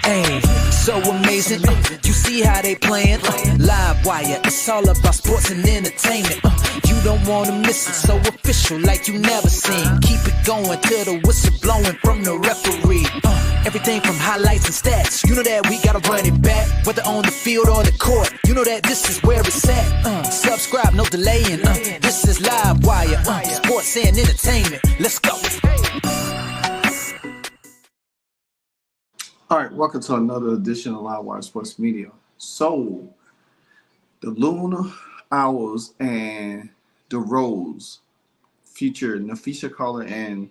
Hey, so amazing. You see how they playing? Live wire, it's all about sports and entertainment. You don't wanna miss it, so official like you never seen. Keep it going till the whistle blowing from the referee. Everything from highlights and stats, you know that we gotta run it back. Whether on the field or the court, you know that this is where it's at. Subscribe, no delaying. This is Live Wire, sports and entertainment. Let's go. All right, welcome to another edition of Live Wire Sports Media. So, the Lunar Owls and the Rose feature Napheesa Collier and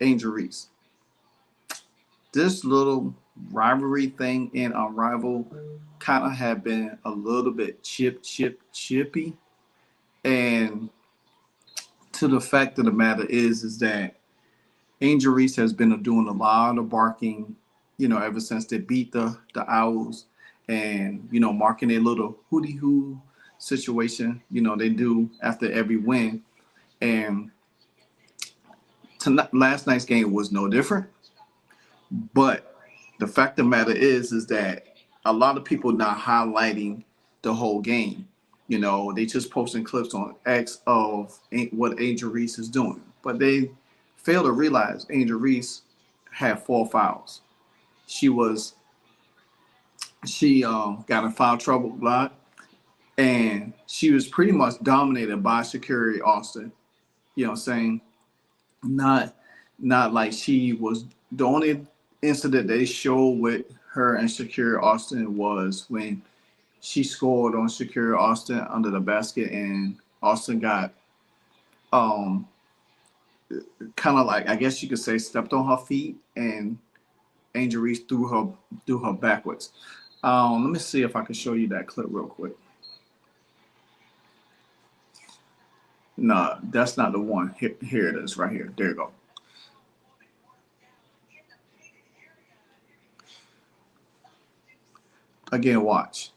Angel Reese. This little rivalry thing in Unrivaled kind of had been a little bit chippy. And to the fact of the matter is that Angel Reese has been doing a lot of barking, ever since they beat the Owls and, marking a little hooty-hoo situation, they do after every win. And last night's game was no different. But the fact of the matter is that a lot of people not highlighting the whole game. They just posting clips on X of what Angel Reese is doing. But they fail to realize Angel Reese had 4 fouls. She got in foul trouble a lot, and she was pretty much dominated by Sha'Carri Austin. Saying not like she was the only incident they showed with her and Sha'Carri Austin was when she scored on Sha'Carri Austin under the basket, and Austin got kind of like, I guess you could say, stepped on her feet, and Angel Reese threw her backwards. Let me see if I can show you that clip real quick. No, that's not the one. Here it is, right here. There you go. Again, watch.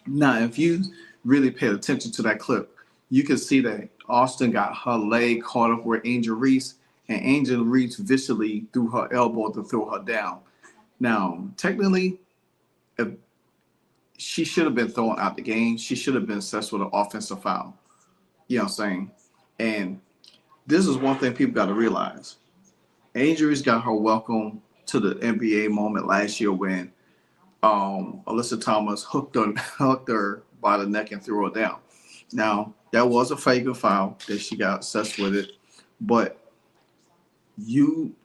Now, if you really paid attention to that clip, you can see that Austin got her leg caught up with Angel Reese, and Angel Reese viciously threw her elbow to throw her down. Now, technically, if she should have been thrown out the game. She should have been assessed with an offensive foul. You know what I'm saying? And this is one thing people got to realize. Angel Reese got her welcome to the NBA moment last year when Alyssa Thomas hooked her by the neck and threw her down. Now, that was a fake foul that she got assessed with it, but you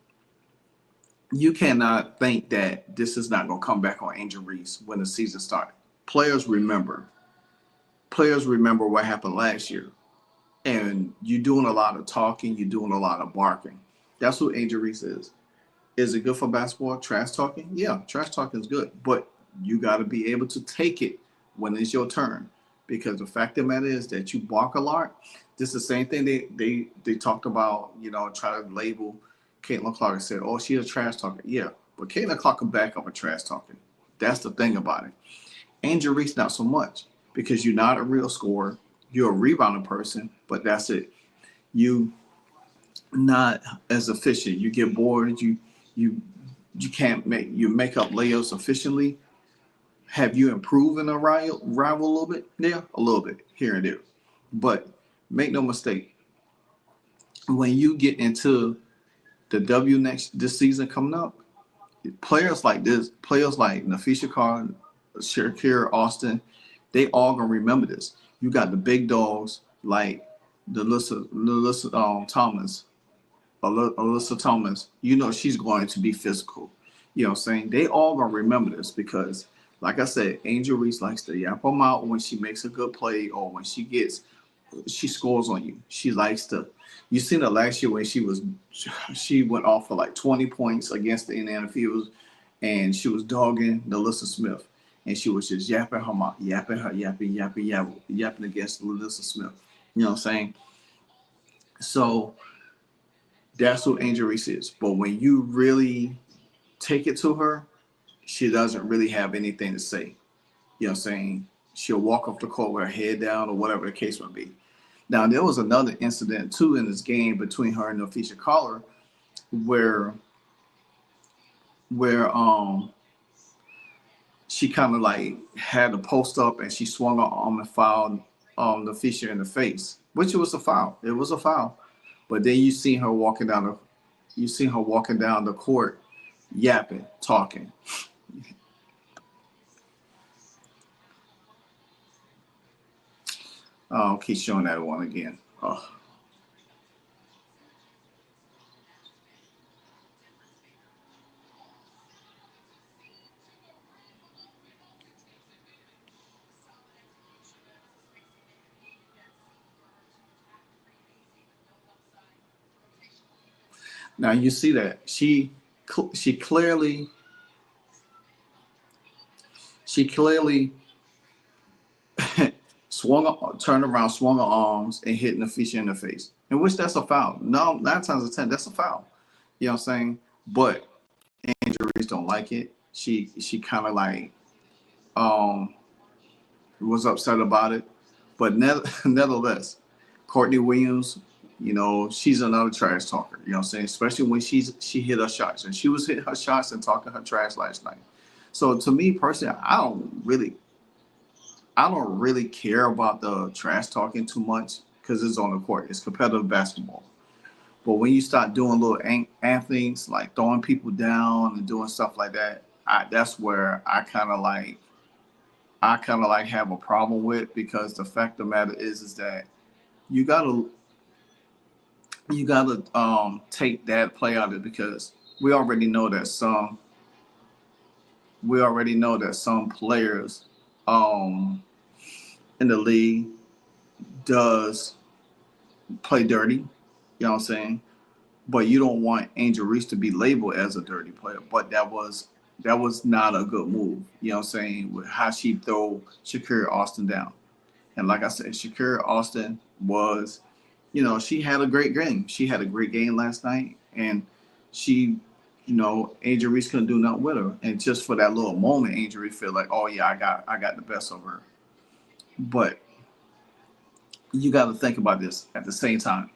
cannot think that this is not going to come back on Angel Reese when the season started. Players remember what happened last year, and you're doing a lot of talking, you're doing a lot of barking. That's what Angel Reese is. Is it good for basketball? Trash talking? Yeah, trash talking is good, but you got to be able to take it when it's your turn, because the fact of the matter is that you bark a lot. This is the same thing they talked about, try to label Caitlin Clark and said, oh, she's a trash talker. Yeah, but Caitlin Clark can back up a trash talker. That's the thing about it. Angel Reese, not so much, because you're not a real scorer. You're a rebounding person, but that's it. You not as efficient. You get bored. You can't make up layups efficiently. Have you improved in a rival a little bit? Yeah, a little bit here and there. But make no mistake, when you get into the this season coming up, players like Napheesa Collier, Sha'Carri Austin, they all gonna remember this. You got the big dogs like Alyssa Thomas. She's going to be physical. You know what I'm saying? They all gonna remember this because, like I said, Angel Reese likes to yap them out when she makes a good play or when she scores on you. She likes to. You seen her last year when she went off for like 20 points against the Indiana Fever, and she was dogging Alyssa Smith, and she was just yapping her mouth, yapping against Alyssa Smith. You know what I'm saying? So that's what Angel Reese is. But when you really take it to her, she doesn't really have anything to say. You know what I'm saying? She'll walk off the court with her head down or whatever the case might be. Now there was another incident too in this game between her and Napheesa Collier, where where she kind of like had a post up and she swung her arm and fouled Napheesa in the face, which was a foul. It was a foul. But then you see her walking down the court, yapping, talking. Keep showing that one again. Oh. Now you see that she clearly turned around, swung her arms, and hit Napheesa in the face. In which that's a foul. No, 9 times out of 10, that's a foul. You know what I'm saying? But injuries don't like it. She kind of like um was upset about it. But nevertheless, Courtney Williams, she's another trash talker. You know what I'm saying? Especially when she hit her shots, and she was hitting her shots and talking her trash last night. So to me personally, I don't really care about the trash talking too much because it's on the court. It's competitive basketball. But when you start doing little things like throwing people down and doing stuff like that, that's where I kind of like have a problem with, because the fact of the matter is that you gotta take that play out of it, because we already know that some players in the league does play dirty. You know what I'm saying? But you don't want Angel Reese to be labeled as a dirty player. But that was not a good move. You know what I'm saying? With how she throw Shakira Austin down. And like I said, Shakira Austin she had a great game. She had a great game last night, and she, Angel Reese couldn't do nothing with her. And just for that little moment, Angel Reese feel like, oh yeah, I got the best of her. But you got to think about this at the same time.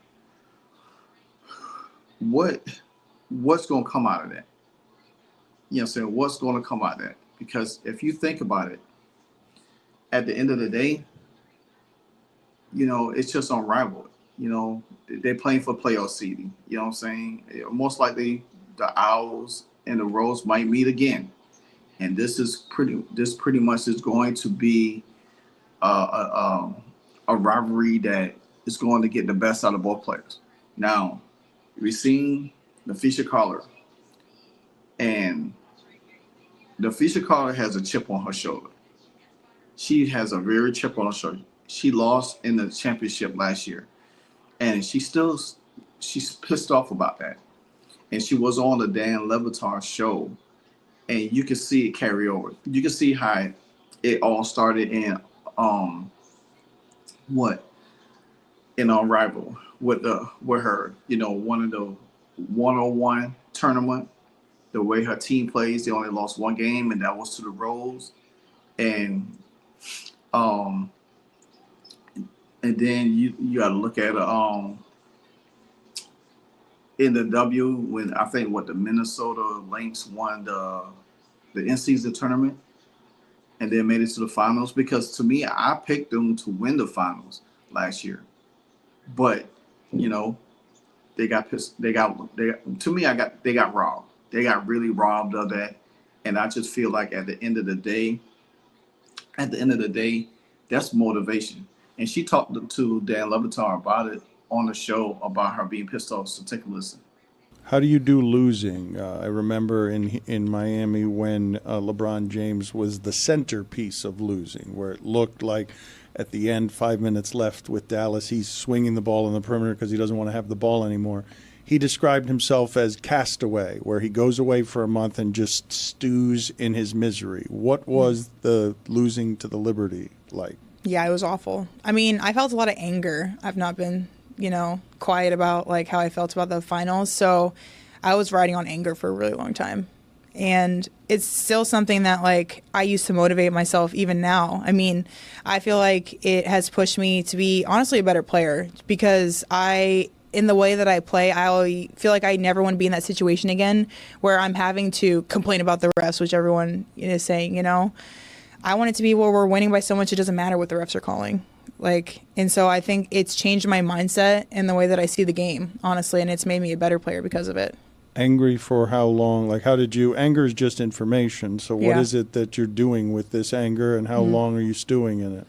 What's going to come out of that? You know what I'm saying? What's going to come out of that? Because if you think about it, at the end of the day, it's just unrivaled. They're playing for playoff seeding. You know what I'm saying? Most likely the Owls and the Rose might meet again. And this pretty much is going to be a rivalry that is going to get the best out of both players. Now, we've seen Napheesa Collier, and Napheesa Collier has a chip on her shoulder. She has a very chip on her shoulder. She lost in the championship last year, and she's pissed off about that. And she was on the Dan Le Batard show, and you can see it carry over. You can see how it all started in Unrivaled with her, one of the 101 tournament. The way her team plays, they only lost one game, and that was to the Rose. And and then you got to look at in the W, when I think the Minnesota Lynx won the in-season tournament and then made it to the finals. Because to me, I picked them to win the finals last year, but they got pissed. They got robbed. They got really robbed of that. And I just feel like at the end of the day, that's motivation. And she talked to Dan Le Batard about it on the show, about her being pissed off. So take a listen. How do you do losing? I remember in Miami when LeBron James was the centerpiece of losing, where it looked like at the end, 5 minutes left with Dallas, he's swinging the ball on the perimeter because he doesn't want to have the ball anymore. He described himself as castaway, where he goes away for a month and just stews in his misery. What was the losing to the Liberty like? Yeah, it was awful. I mean, I felt a lot of anger. I've not been, quiet about how I felt about the finals. So I was riding on anger for a really long time. And it's still something that like I used to motivate myself even now. I mean, I feel like it has pushed me to be honestly a better player because in the way that I play, I feel like I never want to be in that situation again where I'm having to complain about the refs, which everyone is saying, I want it to be where we're winning by so much it doesn't matter what the refs are calling. And so I think it's changed my mindset and the way that I see the game, honestly, and it's made me a better player because of it. Angry for how long? Like, how did you? Anger is just information. So what is it that you're doing with this anger, and how long are you stewing in it?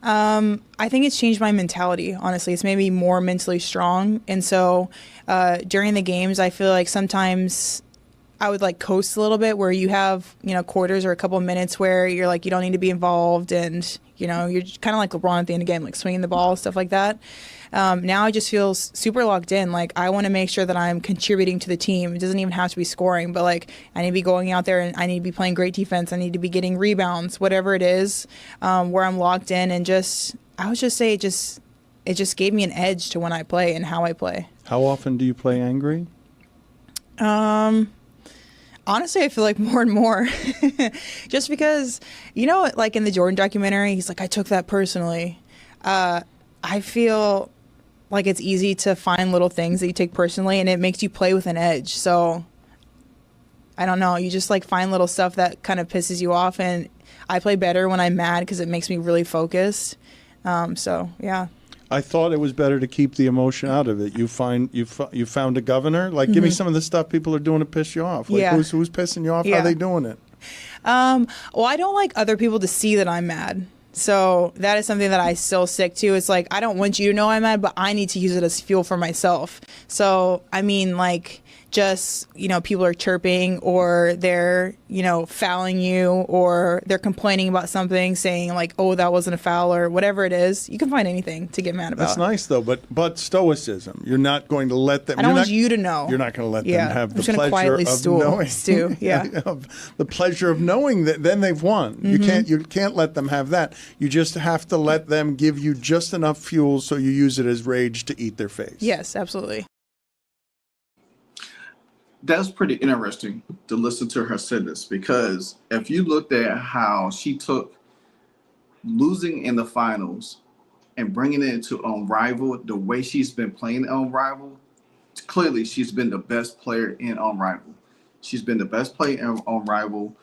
I think it's changed my mentality, honestly. It's made me more mentally strong. And so during the games, I feel like sometimes I would like coast a little bit where you have, quarters or a couple of minutes where you're like, you don't need to be involved. And, you're kind of like LeBron at the end of the game, like swinging the ball, stuff like that. Now I just feel super locked in. Like I want to make sure that I'm contributing to the team. It doesn't even have to be scoring, but like I need to be going out there and I need to be playing great defense. I need to be getting rebounds, whatever it is, where I'm locked in and I would just say it just gave me an edge to when I play and how I play. How often do you play angry? Honestly, I feel like more and more just because, like in the Jordan documentary, he's like, I took that personally. I feel like it's easy to find little things that you take personally and it makes you play with an edge. So I don't know. You just like find little stuff that kind of pisses you off. And I play better when I'm mad because it makes me really focused. So, yeah. I thought it was better to keep the emotion out of it. You found a governor. Like, give me some of the stuff people are doing to piss you off. Like, who's pissing you off? How are they doing it? Well, I don't like other people to see that I'm mad. So that is something that I still stick to. It's like, I don't want you to know I'm mad, but I need to use it as fuel for myself. So, I mean, like, just, people are chirping or they're, fouling you or they're complaining about something, saying like, oh, that wasn't a foul or whatever it is. You can find anything to get mad about. That's nice, though. But stoicism. You're not going to let them. I don't want you to know. You're not going to let them have the pleasure quietly of knowing. stew. Yeah. The pleasure of knowing that then they've won. You can't let them have that. You just have to let them give you just enough fuel so you use it as rage to eat their face. Yes, absolutely. That's pretty interesting to listen to her say this, because if you looked at how she took losing in the finals and bringing it into Unrivaled, the way she's been playing Unrivaled, clearly she's been the best player in Unrivaled. She's been the best player in Unrivaled.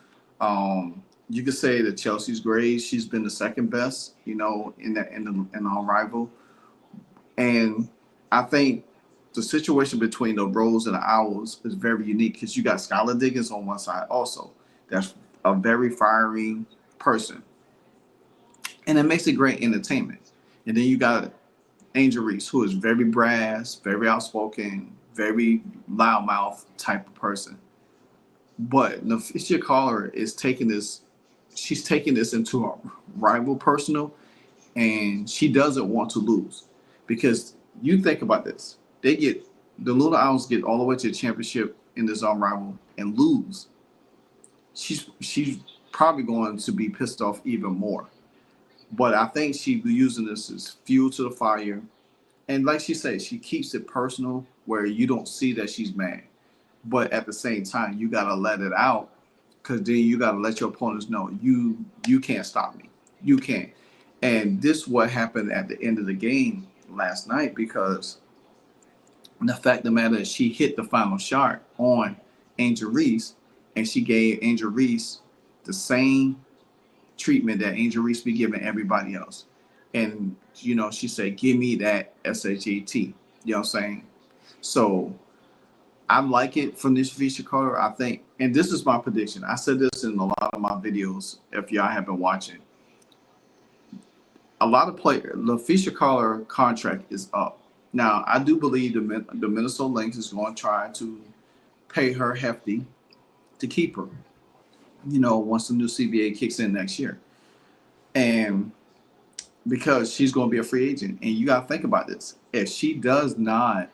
You could say that Chelsea's grade, she's been the second best, in Unrivaled. And I think the situation between the Rose and the Owls is very unique because you got Skylar Diggins on one side also. That's a very fiery person. And it makes it great entertainment. And then you got Angel Reese, who is very brass, very outspoken, very loudmouth type of person. But Napheesa Collier is taking this into a rival personal, and she doesn't want to lose. Because you think about this. The Luna Owls get all the way to the championship in this Unrivaled and lose. She's probably going to be pissed off even more. But I think she's using this as fuel to the fire. And like she said, she keeps it personal where you don't see that she's mad. But at the same time, you got to let it out, because then you got to let your opponents know you can't stop me. You can't. And this is what happened at the end of the game last night, because the fact of the matter is she hit the final shot on Angel Reese, and she gave Angel Reese the same treatment that Angel Reese be giving everybody else. And, she said, give me that SHAT. You know what I'm saying? So I like it from this Napheesa Collier, I think. And this is my prediction. I said this in a lot of my videos, if y'all have been watching. A lot of players, Napheesa Collier contract is up. Now, I do believe the Minnesota Lynx is going to try to pay her hefty to keep her, once the new CBA kicks in next year. And because she's going to be a free agent. And you got to think about this. If she does not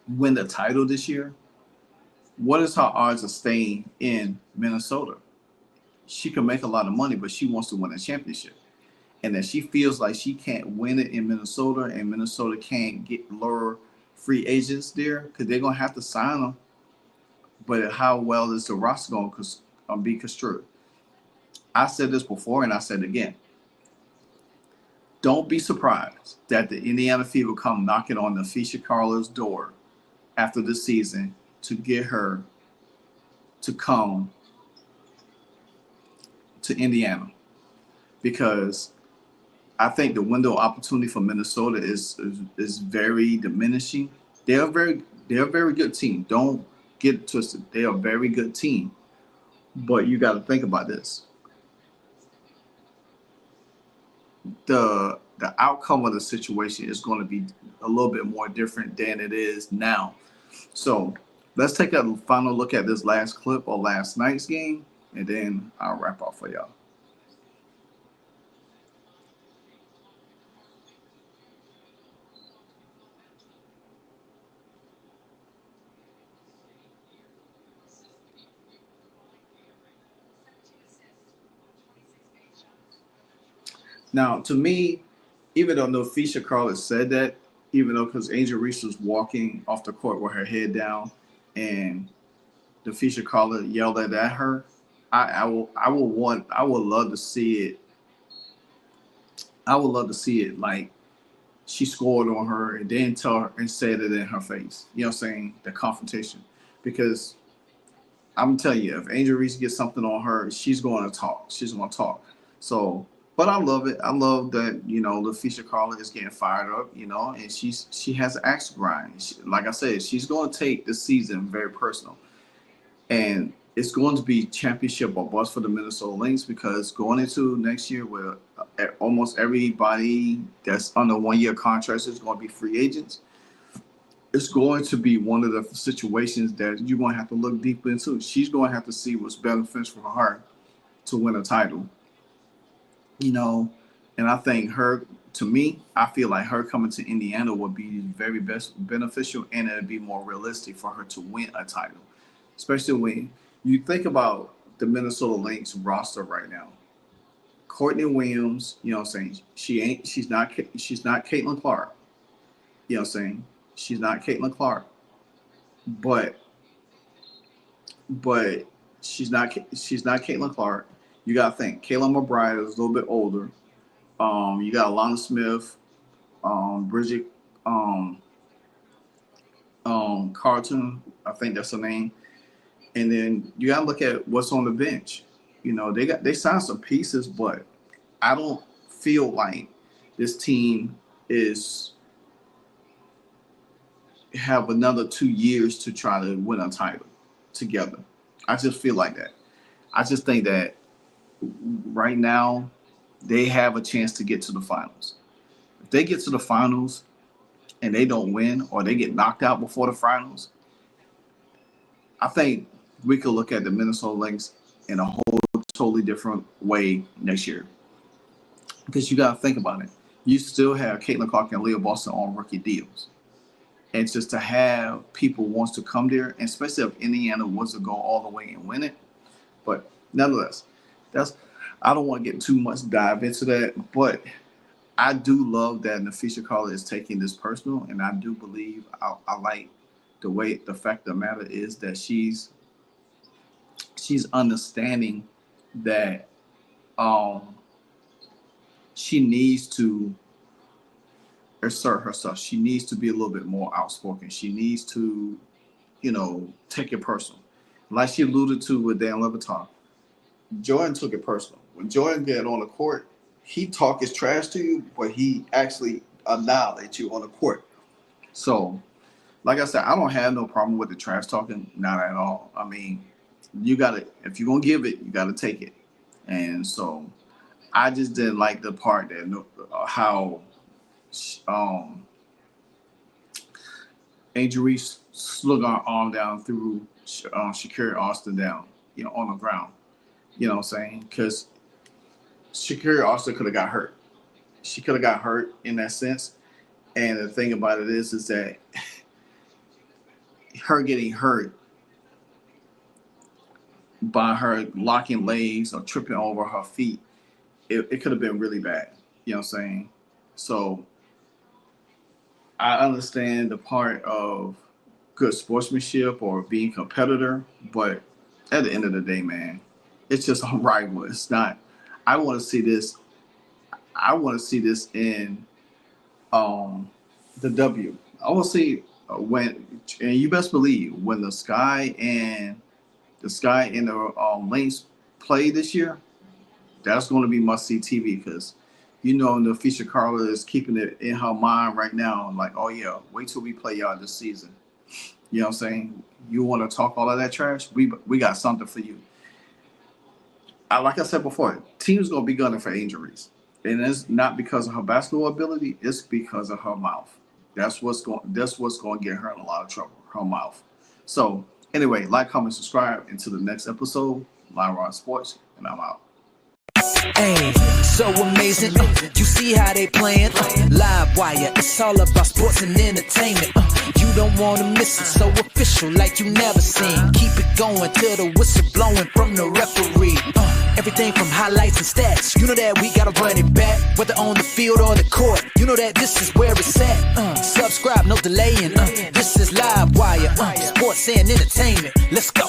win the title this year, what is her odds of staying in Minnesota? She can make a lot of money, but she wants to win a championship. And that she feels like she can't win it in Minnesota, and Minnesota can't get lower free agents there, because they're going to have to sign them but how well is the roster going to be construed? I said this before, and I said it again. Don't be surprised that the Indiana Fever come knocking on Napheesa Collier's door after the season to get her to come to Indiana, because I think the window of opportunity for Minnesota is very diminishing. They're a very good team. Don't get it twisted. They're a very good team, but you got to think about this. The outcome of the situation is going to be a little bit more different than it is now. So let's take a final look at this last clip of last night's game, and then I'll wrap up for y'all. Now, to me, even though Napheesa Collier said that, even though because Angel Reese was walking off the court with her head down, and Napheesa Collier yelled at her, I would love to see it. I would love to see it like she scored on her and then tell her and said it in her face. You know what I'm saying? The confrontation. Because I'm telling you, if Angel Reese gets something on her, she's going to talk. She's going to talk. So, but I love it. I love that, Napheesa Collier is getting fired up, and she has an axe to grind. Like I said, she's going to take this season very personal. And it's going to be championship or bust for the Minnesota Lynx, because going into next year where almost everybody that's under 1-year contracts is going to be free agents, it's going to be one of the situations that you're going to have to look deep into. She's going to have to see what's beneficial for her to win a title, and I think to me, I feel like her coming to Indiana would be very best beneficial, and it'd be more realistic for her to win a title, especially when you think about the Minnesota Lynx roster right now. Courtney Williams, you know what I'm saying? She's not Caitlin Clark. You know what I'm saying? She's not Caitlin Clark. But she's not Caitlin Clark. You gotta think Kayla McBride is a little bit older. You got Alana Smith, Bridget Carlton, I think that's her name. And then you gotta look at what's on the bench. They signed some pieces, but I don't feel like this team is have another 2 years to try to win a title together. I just feel like that. I just think that right now they have a chance to get to the finals. If they get to the finals and they don't win, or they get knocked out before the finals, I think we could look at the Minnesota Lynx in a whole totally different way next year. Because you got to think about it. You still have Caitlin Clark and Leah Boston on rookie deals. And just to have people wants to come there, and especially if Indiana wants to go all the way and win it. But nonetheless, I don't want to get too much dive into that, but I do love that Napheesa Collier is taking this personal, and I do believe I like the fact of the matter is that she's understanding that she needs to assert herself. She needs to be a little bit more outspoken. She needs to, take it personal. Like she alluded to with Dan Leviton, Jordan took it personal. When Jordan get on the court, he talk his trash to you, but he actually annihilates you on the court. So, like I said, I don't have no problem with the trash talking, not at all. I mean, if you're gonna give it, you gotta take it. And so, I just didn't like the part that how Angel Reese slung her arm down through Shakira Austin down, on the ground. You know what I'm saying? Because Shakira Austin could have got hurt. She could have got hurt in that sense. And the thing about it is that her getting hurt by her locking legs or tripping over her feet, it could have been really bad. You know what I'm saying? So I understand the part of good sportsmanship or being competitor, but at the end of the day, man, it's just unrivaled. It's not. I want to see this. I want to see this in the W. I want to see when, and you best believe when the Sky and the Lanes play this year, that's going to be must see TV because Napheesa Collier is keeping it in her mind right now. I'm like, oh yeah, wait till we play y'all this season. You know what I'm saying? You want to talk all of that trash? We got something for you. Like I said before, teams gonna be gunning for Angel Reese, and it's not because of her basketball ability. It's because of her mouth. That's what's going to get her in a lot of trouble. Her mouth. So anyway, like, comment, subscribe. Until the next episode, Live Rod Sports, and I'm out. Hey, so amazing. You see how they playing? Live wire, it's all about sports and entertainment. You don't wanna miss it, so official like you never seen. Keep it going till the whistle blowing from the referee. Everything from highlights and stats. You know that we gotta run it back, whether on the field or the court. You know that this is where it's at. Subscribe, no delaying. This is Live Wire, sports and entertainment. Let's go.